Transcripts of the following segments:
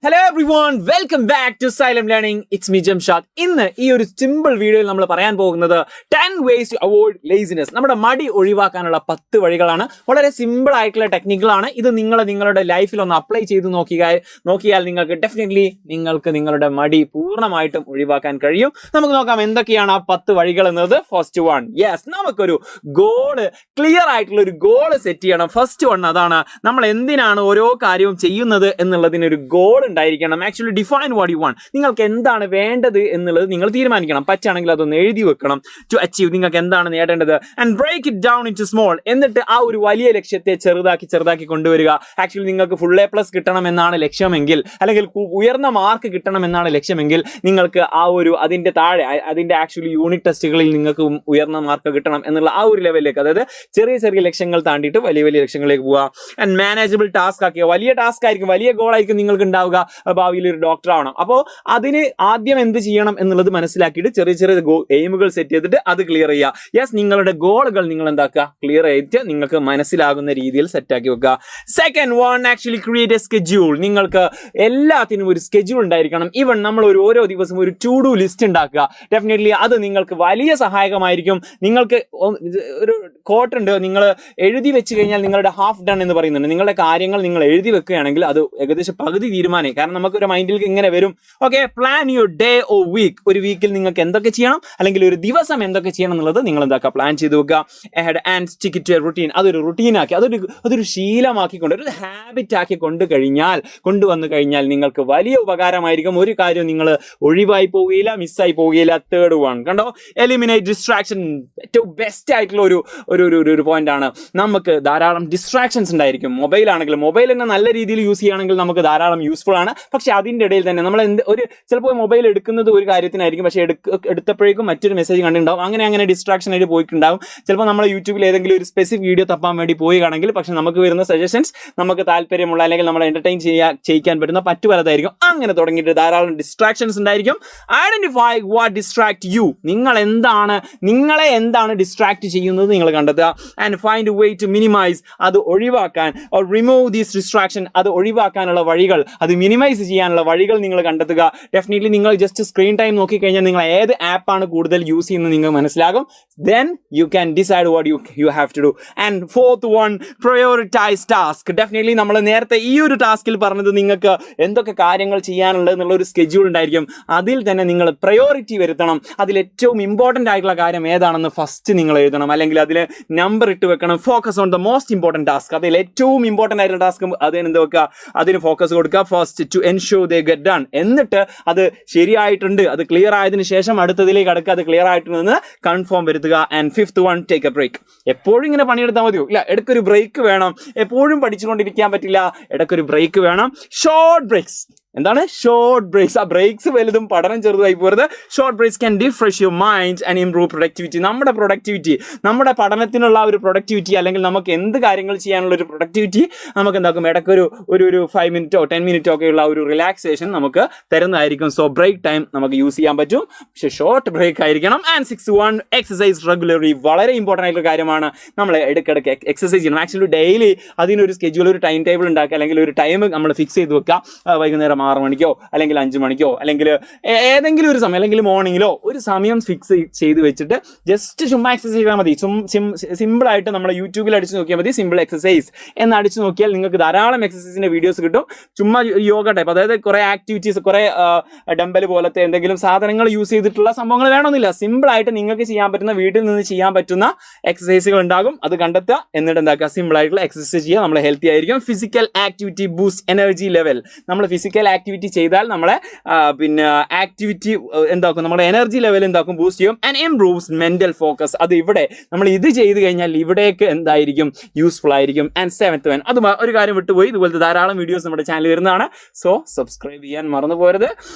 Hello everyone, welcome back to Silent Learning. It's me Jamshad. ഇന്ന് ഈ ഒരു simple വീഡിയോയിൽ നമ്മൾ പറയാൻ പോകുന്നത് 10 ways to avoid laziness. നമ്മുടെ മടി ഒഴിവാക്കാനുള്ള 10 വഴികളാണ്. വളരെ സിമ്പിൾ ആയിട്ടുള്ള ടെക്നിക്കുകളാണ്. ഇത് നിങ്ങളുടെ ലൈഫിൽ ഒന്ന് അപ്ലൈ ചെയ്ത് നോക്കിയാൽ നിങ്ങൾക്ക് ഡെഫിനറ്റ്ലി നിങ്ങളുടെ മടി പൂർണ്ണമായിട്ടും ഒഴിവാക്കാൻ കഴിയും. നമുക്ക് നോക്കാം എന്തൊക്കെയാണ് ആ 10 വഴികൾ എന്നത്. ഫസ്റ്റ് വൺ, യെസ്, നമുക്കൊരു ഗോള്, ക്ലിയർ ആയിട്ടുള്ള ഒരു ഗോള് സെറ്റ് ചെയ്യണം. ഫസ്റ്റ് വൺ അതാണ്, നമ്മൾ എന്തിനാണ് ഓരോ കാര്യവും ചെയ്യുന്നത് എന്നുള്ളതിനൊരു ഗോൾ ഉണ്ടായിരിക്കണം. Actually define what you want. നിങ്ങൾക്ക് എന്താണ് വേണ്ടത് എന്നുള്ളത് നിങ്ങൾ തീരുമാനിക്കണം. പറ്റുകയാണെങ്കിൽ അതൊന്ന് എഴുതി വെക്കണം. ടു അച്ചീവ്, നിങ്ങൾക്ക് എന്താണ് നേടേണ്ടത്. And break it down into small. എന്നിട്ട് ആ ഒരു വലിയ ലക്ഷ്യത്തെ ചെറുതാക്കി കൊണ്ടുവരിക. ആക്ച്വലി നിങ്ങൾക്ക് ഫുൾ A+ കിട്ടണം എന്നാണ് ലക്ഷ്യമെങ്കിൽ, അല്ലെങ്കിൽ ഉയർന്ന മാർക്ക് കിട്ടണം എന്നാണ് ലക്ഷ്യമെങ്കിൽ, നിങ്ങൾക്ക് ആ ഒരു അതിന്റെ താഴെ അതിന്റെ ആക്ച്വലി യൂണിറ്റ് ടെസ്റ്റുകളിൽ നിങ്ങൾക്ക് ഉയർന്ന മാർക്ക് കിട്ടണം എന്നുള്ള ആ ഒരു ലെവലിലേക്ക്, അതായത് ചെറിയ ലക്ഷ്യങ്ങൾ താണ്ടിയിട്ട് വലിയ ലക്ഷ്യങ്ങളിലേക്ക് പോവുക. ആൻഡ് മാനേജബിൾ ടാസ്ക് ആക്കിയ, വലിയ ടാസ്ക് ആയിരിക്കും, വലിയ ഗോൾ ആയിരിക്കും നിങ്ങൾക്ക് ഉണ്ടാവുക. ഭാവിയിൽ ഒരു ഡോക്ടർ ആവണം. അപ്പോൾ അതിന് ആദ്യം എന്ത് ചെയ്യണം എന്നുള്ളത് മനസ്സിലാക്കിയിട്ട് ചെറിയ എയിമുകൾ സെറ്റ് ചെയ്തിട്ട് അത് ക്ലിയർ ചെയ്യുക. യെസ്, നിങ്ങളുടെ ഗോളുകൾ നിങ്ങൾ എന്താക്കുക, ക്ലിയർ ചെയ്തിട്ട് നിങ്ങൾക്ക് മനസ്സിലാകുന്ന രീതിയിൽ സെറ്റ് ആക്കി വെക്കുക. Second one, actually create A schedule. നിങ്ങൾക്ക് എല്ലാത്തിനും ഒരു സ്കെഡ്യൂൾ ഉണ്ടായിരിക്കണം. ഈവൻ നമ്മൾ ഓരോ ദിവസം ഒരു ടു ഡു ലിസ്റ്റ് ഉണ്ടാക്കുക. ഡെഫിനറ്റ്ലി അത് നിങ്ങൾക്ക് വലിയ സഹായകമായിരിക്കും. നിങ്ങൾക്ക് ഒരു കോട്ട് ഉണ്ട്, നിങ്ങൾ എഴുതി വെച്ച് കഴിഞ്ഞാൽ നിങ്ങളുടെ ഹാഫ് ഡൺ എന്ന് പറയുന്നുണ്ട്. നിങ്ങളുടെ കാര്യങ്ങൾ നിങ്ങൾ എഴുതി വെക്കുകയാണെങ്കിൽ അത് ഏകദേശം പകുതി തീരുമാനമായി. കാരണം നമുക്കൊരു മൈൻഡിലേക്ക് ഇങ്ങനെ വരും, okay, plan your day or week. ഒരു വീക്കിൽ നിങ്ങൾക്ക് എന്തൊക്കെ ചെയ്യണം, അല്ലെങ്കിൽ ഒരു ദിവസം എന്തൊക്കെ ചെയ്യണം എന്നുള്ളത് നിങ്ങൾ എന്താക്കുക, പ്ലാൻ ചെയ്ത് വെക്കുക. And stick to a routine. അതൊരു റുട്ടീനാക്കി, അതൊരു ശീലമാക്കിക്കൊണ്ട്, ഒരു ഹാബിറ്റ് ആക്കി കൊണ്ടുവന്നു കഴിഞ്ഞാൽ നിങ്ങൾക്ക് വലിയ ഉപകാരമായിരിക്കും. ഒരു കാര്യം നിങ്ങൾ ഒഴിവായി പോവുകയില്ല, മിസ്സായി പോവുകയില്ല. തേർഡ് വൺ കണ്ടോ, എലിമിനേറ്റ് ഡിസ്ട്രാക്ഷൻ. ഏറ്റവും ബെസ്റ്റ് ആയിട്ടുള്ള ഒരു പോയിന്റ് ആണ്. നമുക്ക് ധാരാളം ഡിസ്ട്രാക്ഷൻസ് ഉണ്ടായിരിക്കും. മൊബൈൽ ആണെങ്കിലും, മൊബൈൽ തന്നെ നല്ല രീതിയിൽ യൂസ് ചെയ്യുകയാണെങ്കിൽ നമുക്ക് ധാരാളം യൂസ്ഫുൾ ആണ്. പക്ഷെ അതിന്റെ ഇടയിൽ തന്നെ നമ്മൾ ചിലപ്പോൾ മൊബൈൽ എടുക്കുന്നത് ഒരു കാര്യത്തിനായിരിക്കും, പക്ഷെ എടുത്തപ്പോഴേക്കും മറ്റൊരു മെസ്സേജ് കണ്ടിട്ടുണ്ടാവും. അങ്ങനെ ഡിസ്ട്രാക്ഷൻ ആയിട്ട് പോയിട്ടുണ്ടാവും. ചിലപ്പോൾ നമ്മൾ യൂട്യൂബിൽ ഏതെങ്കിലും ഒരു സ്പെസിഫിക് വീഡിയോ തപ്പാൻ വേണ്ടി പോവുകയാണെങ്കിൽ, പക്ഷെ നമുക്ക് വരുന്ന സജഷൻസ് നമുക്ക് താല്പര്യമുള്ള, അല്ലെങ്കിൽ നമ്മൾ എന്റർടൈൻ ചെയ്യിക്കാൻ പറ്റുന്ന മറ്റു പലതായിരിക്കും. അങ്ങനെ തുടങ്ങിയിട്ട് ധാരാളം ഡിസ്ട്രാക്ഷൻസ് ഉണ്ടായിരിക്കും. Identify what distract you. നിങ്ങളെ എന്താണ് ഡിസ്ട്രാക്ട് ചെയ്യുന്നത് നിങ്ങൾ കണ്ടെത്തുക. And find way to minimise. അത് ഒഴിവാക്കാൻ, ഓർ റിമൂവ് ദീസ് ഡിസ്ട്രാക്ഷൻ, അത് ഒഴിവാക്കാനുള്ള വഴികൾ, അത് മിനിമൈസ് ചെയ്യാനുള്ള വഴികൾ നിങ്ങൾ കണ്ടെത്തുക. ഡെഫിനറ്റ്ലി നിങ്ങൾ ജസ്റ്റ് സ്ക്രീൻ ടൈം നോക്കിക്കഴിഞ്ഞാൽ നിങ്ങൾ ഏത് ആപ്പാണ് കൂടുതൽ യൂസ് ചെയ്യുന്നത് നിങ്ങൾ മനസ്സിലാകും. Then you can decide what you have to do. And fourth one, prioritise task. Definitely നമ്മൾ നേരത്തെ ഈ ഒരു ടാസ്കിൽ പറഞ്ഞത് നിങ്ങൾക്ക് എന്തൊക്കെ കാര്യങ്ങൾ ചെയ്യാനുള്ളത് എന്നുള്ള ഒരു സ്കെഡ്യൂൾ ഉണ്ടായിരിക്കും. അതിൽ തന്നെ നിങ്ങൾ പ്രയോറിറ്റി വരുത്തണം. അതിൽ ഏറ്റവും ഇമ്പോർട്ടൻ്റ് ആയിട്ടുള്ള കാര്യം ഏതാണെന്ന് ഫസ്റ്റ് നിങ്ങൾ എഴുതണം, അല്ലെങ്കിൽ അതിൽ നമ്പർ ഇട്ട് വെക്കണം. Focus on the most important task. അതിൽ ഏറ്റവും ഇമ്പോർട്ടൻ്റ് ആയിട്ടുള്ള ടാസ്ക് അതിന് വെക്കുക, അതിന് ഫോക്കസ് കൊടുക്കുക. First to ensure they get done. എന്നിട്ട് അത് ശരിയായിട്ടുണ്ട്, അത് ക്ലിയർ ആയതിനു ശേഷം അടുത്തതിലേക്ക് അടുക്കുക, അത് ക്ലിയർ ആയിട്ടുണ്ടെന്ന് കൺഫേം വരുത്തുക. And fifth one, take a break. എപ്പോഴും ഇങ്ങനെ പണിയെടുത്താൽ മതിയോ? ഇല്ല, ഇടയ്ക്കൊരു ബ്രേക്ക് വേണം. എപ്പോഴും പഠിച്ചുകൊണ്ടിരിക്കാൻ പറ്റില്ല, ഇടയ്ക്കൊരു ബ്രേക്ക് വേണം. Short breaks. എന്താണ് ഷോർട്ട് ബ്രേക്സ്? ആ ബ്രേക്സ് വലുതും പഠനം ചെറുതായി പോരുത്. Short breaks can refresh your mind and improve productivity. നമ്മുടെ പഠനത്തിനുള്ള ഒരു പ്രൊഡക്ടിവിറ്റി, അല്ലെങ്കിൽ നമുക്ക് എന്ത് കാര്യങ്ങൾ ചെയ്യാനുള്ള ഒരു പ്രൊഡക്ടിവിറ്റി നമുക്ക് എന്താക്കും, ഇടയ്ക്കൊരു ഒരു 5 മിനിറ്റോ 10 മിനിറ്റോ ഒക്കെയുള്ള ഒരു റിലാക്സേഷൻ നമുക്ക് തരുന്നതായിരിക്കും. സോ ബ്രേക്ക് ടൈം നമുക്ക് യൂസ് ചെയ്യാൻ പറ്റും, പക്ഷെ ഷോർട്ട് ബ്രേക്ക് ആയിരിക്കണം. And 6 1, exercise regularly. വളരെ ഇമ്പോർട്ടൻ്റ് ആയിട്ടുള്ള കാര്യമാണ്. നമ്മൾ ഇടയ്ക്കിടയ്ക്ക് എക്സസൈസ് ചെയ്യണം. ആക്ച്വലി ഡെയിലി അതിനൊരു സ്കെഡ്യൂൾ, ഒരു ടൈം ടേബിൾ ഉണ്ടാക്കുക, അല്ലെങ്കിൽ ഒരു ടൈം നമ്മൾ ഫിക്സ് ചെയ്ത് വെക്കുക. വൈകുന്നേരം 6 മണിക്കോ അല്ലെങ്കിൽ 5 മണിക്കോ അല്ലെങ്കിൽ ഏതെങ്കിലും ഒരു സമയം, അല്ലെങ്കിൽ മോർണിംഗിലോ ഒരു സമയം ഫിക്സ് ചെയ്ത് വെച്ചിട്ട് ജസ്റ്റ് ചുമ്മാ എക്സസൈസ് ചെയ്താൽ മതി. സിമ്പിളായിട്ട് നമ്മൾ യൂട്യൂബിൽ അടിച്ച് നോക്കിയാൽ മതി, സിമ്പിൾ എക്സസൈസ് എന്ന് അടിച്ച് നോക്കിയാൽ നിങ്ങൾക്ക് ധാരാളം എക്സസൈസിന്റെ വീഡിയോസ് കിട്ടും. ചുമ്മാ യോഗ ടൈപ്പ്, അതായത് കുറെ ആക്ടിവിറ്റീസ്, കുറെ ഡംബൽ പോലത്തെ എന്തെങ്കിലും സാധനങ്ങൾ യൂസ് ചെയ്തിട്ടുള്ള സംഭവങ്ങൾ വേണമെന്നില്ല. സിമ്പിളായിട്ട് നിങ്ങൾക്ക് ചെയ്യാൻ പറ്റുന്ന, വീട്ടിൽ നിന്ന് ചെയ്യാൻ പറ്റുന്ന എക്സസൈസുകൾ ഉണ്ടാകും. അത് കണ്ടെത്തുക, എന്നിട്ട് എന്താക്കുക, സിമ്പിൾ ആയിട്ടുള്ള എക്സസൈസ് ചെയ്യുക. നമ്മൾ ഹെൽത്തി ആയിരിക്കും. Physical activity boost energy level. നമ്മൾ ഫിസിക്കൽ ആക്ടിവിറ്റി ചെയ്താൽ നമ്മളെ ആക്ടിവിറ്റി എന്താക്കും, നമ്മുടെ എനർജി ലെവൽ എന്താക്കും, ബൂസ്റ്റ് ചെയ്യും. And improves mental focus. അത് ഇവിടെ നമ്മൾ ഇത് ചെയ്ത് കഴിഞ്ഞാൽ ഇവിടേക്ക് എന്തായിരിക്കും, യൂസ്ഫുൾ ആയിരിക്കും. ആൻഡ് 7th വൺ, അത് ഒരു കാര്യം വിട്ടുപോയി, ഇതുപോലത്തെ ധാരാളം വീഡിയോസ് നമ്മുടെ ചാനൽ വരുന്നതാണ്. സോ സബ്സ്ക്രൈബ് ചെയ്യാൻ മറന്നു പോകരുത്.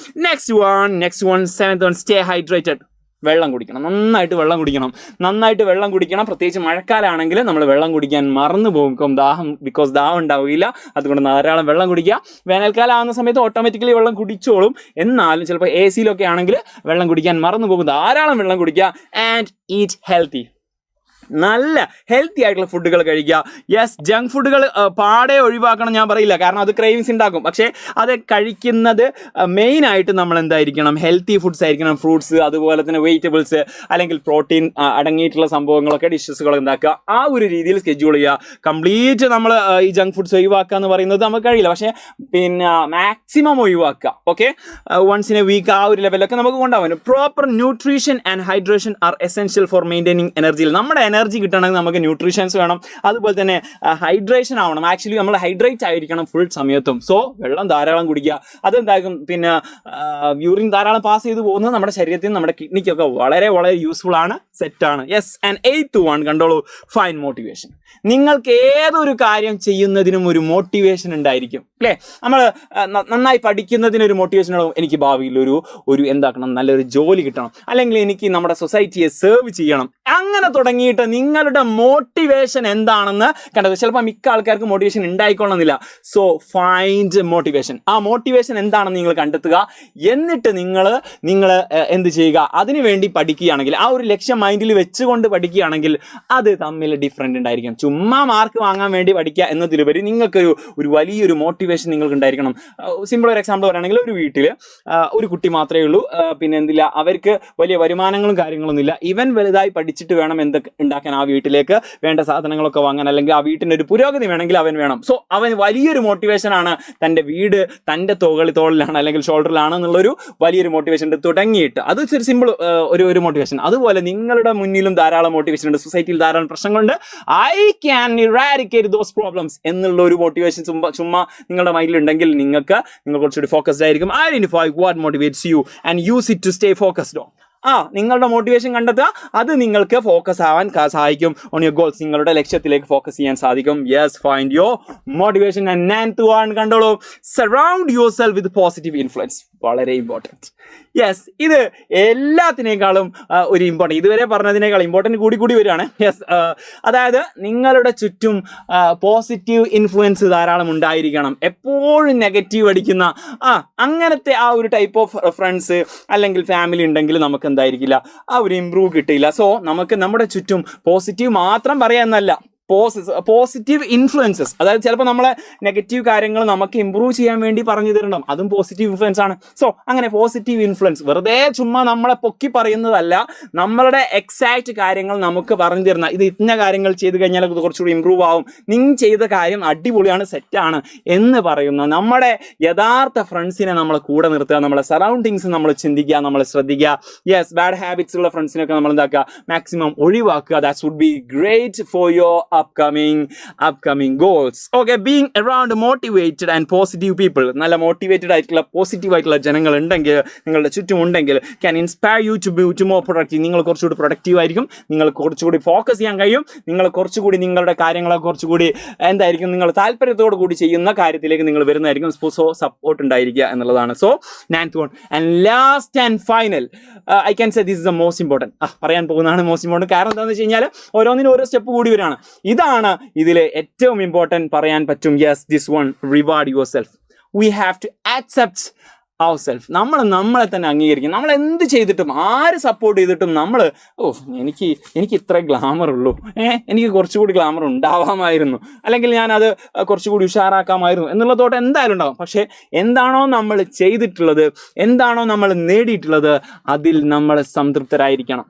Next one 7th one, stay hydrated. വെള്ളം കുടിക്കണം, നന്നായിട്ട് വെള്ളം കുടിക്കണം. പ്രത്യേകിച്ച് മഴക്കാലമാണെങ്കിൽ നമ്മൾ വെള്ളം കുടിക്കാൻ മറന്നു പോകും, ദാഹം ഉണ്ടാവുകയില്ല. അതുകൊണ്ട് ധാരാളം വെള്ളം കുടിക്കുക. വേനൽക്കാലം ആവുന്ന സമയത്ത് ഓട്ടോമാറ്റിക്കലി വെള്ളം കുടിച്ചോളും. എന്നാലും ചിലപ്പോൾ AC-യിലൊക്കെ ആണെങ്കിൽ വെള്ളം കുടിക്കാൻ മറന്നു പോകും. ധാരാളം വെള്ളം കുടിക്കുക. And eat healthy. നല്ല ഹെൽത്തി ആയിട്ടുള്ള ഫുഡുകൾ കഴിക്കുക. യെസ്, ജങ്ക് ഫുഡുകൾ പാടെ ഒഴിവാക്കണം ഞാൻ പറയില്ല, കാരണം അത് ക്രേവിങ്സ് ഉണ്ടാക്കും. പക്ഷേ അത് കഴിക്കുന്നത് മെയിനായിട്ട് നമ്മൾ എന്തായിരിക്കണം, ഹെൽത്തി ഫുഡ്സ് ആയിരിക്കണം. ഫ്രൂട്ട്സ്, അതുപോലെ തന്നെ വെജിറ്റബിൾസ്, അല്ലെങ്കിൽ പ്രോട്ടീൻ അടങ്ങിയിട്ടുള്ള സംഭവങ്ങളൊക്കെ ഡിഷസുകൾ ഉണ്ടാക്കുക. ആ ഒരു രീതിയിൽ സ്കെഡ്യൂൾ ചെയ്യുക. കംപ്ലീറ്റ് നമ്മൾ ഈ ജങ്ക് ഫുഡ്സ് ഒഴിവാക്കുക എന്ന് പറയുന്നത് നമുക്ക് കഴിയില്ല, പക്ഷേ പിന്നെ മാക്സിമം ഒഴിവാക്കുക. Okay, once in a week ആ ഒരു ലെവലൊക്കെ നമുക്ക് കൊണ്ടുപോകാൻ. Proper nutrition and hydration are essential for maintaining energy. നമ്മുടെ എനർജി കിട്ടണമെങ്കിൽ നമുക്ക് ന്യൂട്രീഷൻസ് വേണം, അതുപോലെ തന്നെ ഹൈഡ്രേഷൻ ആവണം. ആക്ച്വലി നമ്മൾ ഹൈഡ്രേറ്റ് ആയിരിക്കണം ഫുൾ സമയത്തും. സോ വെള്ളം ധാരാളം കുടിക്കുക. അതെന്താകും, പിന്നെ യൂറിൻ ധാരാളം പാസ് ചെയ്ത് പോകുന്നത് നമ്മുടെ ശരീരത്തിൽ നമ്മുടെ കിഡ്നിക്കൊക്കെ വളരെ വളരെ യൂസ്ഫുൾ ആണ്, സെറ്റാണ്. യെസ്, ആൻഡ് 8th one കണ്ടോളൂ, ഫൈൻ മോട്ടിവേഷൻ. നിങ്ങൾക്ക് ഏതൊരു കാര്യം ചെയ്യുന്നതിനും ഒരു മോട്ടിവേഷൻ ഉണ്ടായിരിക്കും അല്ലേ? നമ്മൾ നന്നായി പഠിക്കുന്നതിനൊരു മോട്ടിവേഷൻ ഉണ്ടാവും. എനിക്ക് ഭാവിയിൽ ഒരു എന്താക്കണം, നല്ലൊരു ജോലി കിട്ടണം, അല്ലെങ്കിൽ എനിക്ക് നമ്മുടെ സൊസൈറ്റിയെ സെർവ് ചെയ്യണം. അങ്ങനെ തുടങ്ങിയിട്ട് നിങ്ങളുടെ മോട്ടിവേഷൻ എന്താണെന്ന് കണ്ടത്. ചിലപ്പോൾ മിക്ക ആൾക്കാർക്ക് മോട്ടിവേഷൻ ഉണ്ടായിക്കൊള്ളുന്നില്ല. So find motivation. ആ മോട്ടിവേഷൻ എന്താണെന്ന് നിങ്ങൾ കണ്ടെത്തുക. എന്നിട്ട് നിങ്ങൾ എന്ത് ചെയ്യുക, അതിനു വേണ്ടി പഠിക്കുകയാണെങ്കിൽ, ആ ഒരു ലക്ഷ്യം മൈൻഡിൽ വെച്ചുകൊണ്ട് പഠിക്കുകയാണെങ്കിൽ അത് തമ്മിൽ ഡിഫറൻറ്റ് ഉണ്ടായിരിക്കും. ചുമ്മാ മാർക്ക് വാങ്ങാൻ വേണ്ടി പഠിക്കുക എന്നതിലുപരി നിങ്ങൾക്കൊരു വലിയൊരു മോട്ടിവേഷൻ നിങ്ങൾക്ക് ഉണ്ടായിരിക്കണം. സിമ്പിൾ ഒരു എക്സാമ്പിൾ പറയുകയാണെങ്കിൽ, ഒരു വീട്ടിൽ ഒരു കുട്ടി മാത്രമേ ഉള്ളൂ, പിന്നെ എന്തില്ല, അവർക്ക് വലിയ വരുമാനങ്ങളും കാര്യങ്ങളൊന്നുമില്ല. ഇവൻ വലുതായി പഠിച്ചിട്ട് വേണം എന്തൊക്കെ ഉണ്ടാക്കാൻ, ആ വീട്ടിലേക്ക് വേണ്ട സാധനങ്ങളൊക്കെ വാങ്ങാൻ, അല്ലെങ്കിൽ ആ വീട്ടിൻ്റെ ഒരു പുരോഗതി വേണമെങ്കിൽ അവൻ വേണം. സോ അവൻ വലിയൊരു മോട്ടിവേഷനാണ്, തൻ്റെ വീട് തൻ്റെ തോളിലാണ് അല്ലെങ്കിൽ ഷോൾഡറിലാണ് എന്നുള്ളൊരു വലിയൊരു മോട്ടിവേഷൻ തുടങ്ങിയിട്ട്. അത് ഒരു സിമ്പിൾ ഒരു മോട്ടിവേഷൻ. അതുപോലെ നിങ്ങളുടെ മുന്നിലും ധാരാളം മോട്ടിവേഷൻ ഉണ്ട്, സൊസൈറ്റിയിൽ ധാരാളം പ്രശ്നങ്ങളുണ്ട്. I can eradicate those problems എന്നുള്ള ഒരു മോട്ടിവേഷൻ ചുമ്മാ നിങ്ങളുടെ മൈൻഡിൽ ഉണ്ടെങ്കിൽ നിങ്ങൾ കുറച്ചുകൂടി ഫോക്കസ്ഡ് ആയിരിക്കും. Identify what motivates you and use it to stay focused on. നിങ്ങളുടെ മോട്ടിവേഷൻ കണ്ടെത്തുക, അത് നിങ്ങൾക്ക് ഫോക്കസ് ആവാൻ സഹായിക്കും. ഓൺ യുവർ ഗോൾസ്, നിങ്ങളുടെ ലക്ഷ്യത്തിലേക്ക് ഫോക്കസ് ചെയ്യാൻ സാധിക്കും. Yes, find your motivation. And 9th one കണ്ടോളൂ, surround your self with positive influence. വളരെ ഇമ്പോർട്ടൻറ്റ്. യെസ്, ഇത് എല്ലാത്തിനേക്കാളും ഒരു ഇമ്പോർട്ടൻറ്റ്, ഇതുവരെ പറഞ്ഞതിനേക്കാൾ ഇമ്പോർട്ടൻറ്റ് കൂടി വരികയാണ്. യെസ്, അതായത് നിങ്ങളുടെ ചുറ്റും പോസിറ്റീവ് ഇൻഫ്ലുവൻസ് ധാരാളം ഉണ്ടായിരിക്കണം. എപ്പോഴും നെഗറ്റീവ് അടിക്കുന്ന അങ്ങനത്തെ ആ ഒരു ടൈപ്പ് ഓഫ് ഫ്രണ്ട്സ് അല്ലെങ്കിൽ ഫാമിലി ഉണ്ടെങ്കിൽ നമുക്ക് എന്തായിരിക്കില്ല, ആ ഒരു ഇമ്പ്രൂവ് കിട്ടില്ല. സോ നമുക്ക് നമ്മുടെ ചുറ്റും പോസിറ്റീവ് മാത്രം പറയാമെന്നല്ല, പോസിറ്റീവ് ഇൻഫ്ലുവൻസസ്, അതായത് ചിലപ്പോൾ നമ്മളെ നെഗറ്റീവ് കാര്യങ്ങൾ നമുക്ക് ഇമ്പ്രൂവ് ചെയ്യാൻ വേണ്ടി പറഞ്ഞു തരണം, അതും പോസിറ്റീവ് ഇൻഫ്ലുവൻസ് ആണ്. സോ അങ്ങനെ പോസിറ്റീവ് ഇൻഫ്ലുവൻസ് വെറുതെ ചുമ്മാ നമ്മളെ പൊക്കി പറയുന്നതല്ല, നമ്മളുടെ എക്സാക്റ്റ് കാര്യങ്ങൾ നമുക്ക് പറഞ്ഞു തരുന്ന, ഇത് ഇന്ന കാര്യങ്ങൾ ചെയ്ത് കഴിഞ്ഞാൽ അത് കുറച്ചുകൂടി ഇമ്പ്രൂവ് ആവും, നിങ്ങൾ ചെയ്ത കാര്യം അടിപൊളിയാണ്, സെറ്റാണ് എന്ന് പറയുന്ന നമ്മുടെ യഥാർത്ഥ ഫ്രണ്ട്സിനെ നമ്മളെ കൂടെ നിർത്തുക. നമ്മളെ സറൗണ്ടിങ്സ് നമ്മൾ ചിന്തിക്കുക, നമ്മൾ ശ്രദ്ധിക്കുക. യെസ്, ബാഡ് ഹാബിറ്റ്സ് ഉള്ള ഫ്രണ്ട്സിനൊക്കെ നമ്മൾ എന്താക്കുക, മാക്സിമം ഒഴിവാക്കുക. That would be great for your upcoming goals. Okay, being around motivated and positive people, നല്ല മോട്ടിവേറ്റഡ് ആയിട്ടുള്ള പോസിറ്റീവ് ആയിട്ടുള്ള ജനങ്ങൾ ഉണ്ടെങ്കിൽ, നിങ്ങളുടെ ചുറ്റും ഉണ്ടെങ്കിൽ, can inspire you to be more productive. നിങ്ങൾ കുറച്ചുകൂടി പ്രൊഡക്റ്റീവ് ആയിരിക്കും, നിങ്ങൾ കുറച്ചുകൂടി ഫോക്കസ് ചെയ്യാൻ കഴിയും, നിങ്ങൾ കുറച്ചുകൂടി നിങ്ങളുടെ കാര്യങ്ങളെ കുറച്ചുകൂടി എന്തായിരിക്കും, നിങ്ങൾ താല്പര്യത്തോടു കൂടി ചെയ്യുന്ന കാര്യത്തിലേക്ക് നിങ്ങൾ വരുന്നതായിരിക്കും. സോ സപ്പോർട്ട് ഉണ്ടായിരിക്കുക എന്നുള്ളതാണ്. So 9th one and last and final, I can say this is the most important. പറയാൻ പോകുന്നതാണ് മോസ്റ്റ് ഇമ്പോർട്ടൻറ്റ്. കാരണം എന്താണെന്ന് വെച്ച് കഴിഞ്ഞാൽ ഓരോന്നിനും ഓരോ സ്റ്റെപ്പ് കൂടി വരികയാണ്. ഇതാണ് ഇതിലെ ഏറ്റവും ഇമ്പോർട്ടൻറ്റ് പറയാൻ പറ്റും. Yes, this one, reward yourself. We have to accept our self. നമ്മളെ തന്നെ അംഗീകരിക്കും. നമ്മൾ എന്ത് ചെയ്തിട്ടും, ആര് സപ്പോർട്ട് ചെയ്തിട്ടും നമ്മൾ എനിക്ക് ഇത്ര ഗ്ലാമർ ഉള്ളൂ, എനിക്ക് കുറച്ചുകൂടി ഗ്ലാമർ ഉണ്ടാവാമായിരുന്നു, അല്ലെങ്കിൽ ഞാനത് കുറച്ചുകൂടി ഉഷാറാക്കാമായിരുന്നു എന്നുള്ള തോട്ട് എന്തായാലും ഉണ്ടാവും. പക്ഷേ എന്താണോ നമ്മൾ ചെയ്തിട്ടുള്ളത്, എന്താണോ നമ്മൾ നേടിയിട്ടുള്ളത്, അതിൽ നമ്മൾ സംതൃപ്തരായിരിക്കണം.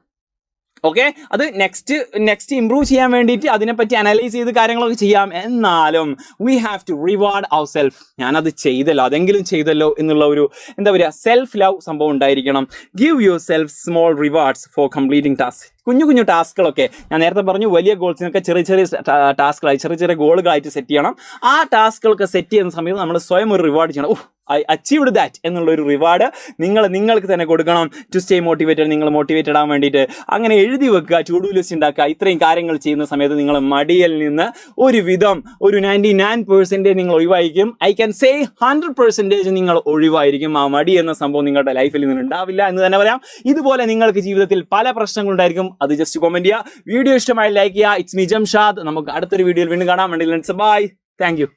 ഓക്കെ, അത് നെക്സ്റ്റ് ഇംപ്രൂവ് ചെയ്യാൻ വേണ്ടിയിട്ട് അതിനെപ്പറ്റി അനലൈസ് ചെയ്ത് കാര്യങ്ങളൊക്കെ ചെയ്യാം. എന്നാലും we have to reward our self. ഞാനത് ചെയ്തല്ലോ, അതെങ്കിലും ചെയ്തല്ലോ എന്നുള്ള ഒരു എന്താ പറയുക, സെൽഫ് ലവ് സംഭവം ഉണ്ടായിരിക്കണം. Give your self small rewards four completing task. കുഞ്ഞു ടാസ്കുകളൊക്കെ ഞാൻ നേരത്തെ പറഞ്ഞു, വലിയ ഗോൾസിനൊക്കെ ചെറിയ ടാസ്കുകളായി ചെറിയ ഗോളുകളായിട്ട് സെറ്റ് ചെയ്യണം. ആ ടാസ്കുകളൊക്കെ സെറ്റ് ചെയ്യുന്ന സമയത്ത് നമ്മൾ സ്വയം ഒരു റിവാർഡ് ചെയ്യണം. ഐ അച്ചീവ്ഡ് ദാറ്റ് എന്നുള്ളൊരു റിവാർഡ് നിങ്ങൾക്ക് തന്നെ കൊടുക്കണം. ടു സ്റ്റേ മോട്ടിവേറ്റഡ്, നിങ്ങൾ മോട്ടിവേറ്റഡ് ആവാൻ വേണ്ടിയിട്ട് അങ്ങനെ എഴുതി വെക്കുക, ടു ഡു ലിസ്റ്റ് ഉണ്ടാക്കുക. ഇത്രയും കാര്യങ്ങൾ ചെയ്യുന്ന സമയത്ത് നിങ്ങൾ മടിയിൽ നിന്ന് ഒരു 99% നിങ്ങൾ ഒഴിവായിരിക്കും. ഐ ക്യാൻ സേ 100% നിങ്ങൾ ഒഴിവായിരിക്കും. ആ മടി എന്ന സംഭവം നിങ്ങളുടെ ലൈഫിൽ നിന്ന് ഉണ്ടാവില്ല എന്ന് തന്നെ പറയാം. ഇതുപോലെ നിങ്ങൾക്ക് ജീവിതത്തിൽ പല പ്രശ്നങ്ങളുണ്ടായിരിക്കും. അത് ജസ്റ്റ് കമന്റ് ചെയ്യുക. വീഡിയോ ഇഷ്ടമായി ലൈക്ക് ചെയ്യുക. It's me Jamshad. നമുക്ക് അടുത്തൊരു വീഡിയോയിൽ വീണ്ടും കാണാം. ബൈ. Thank you.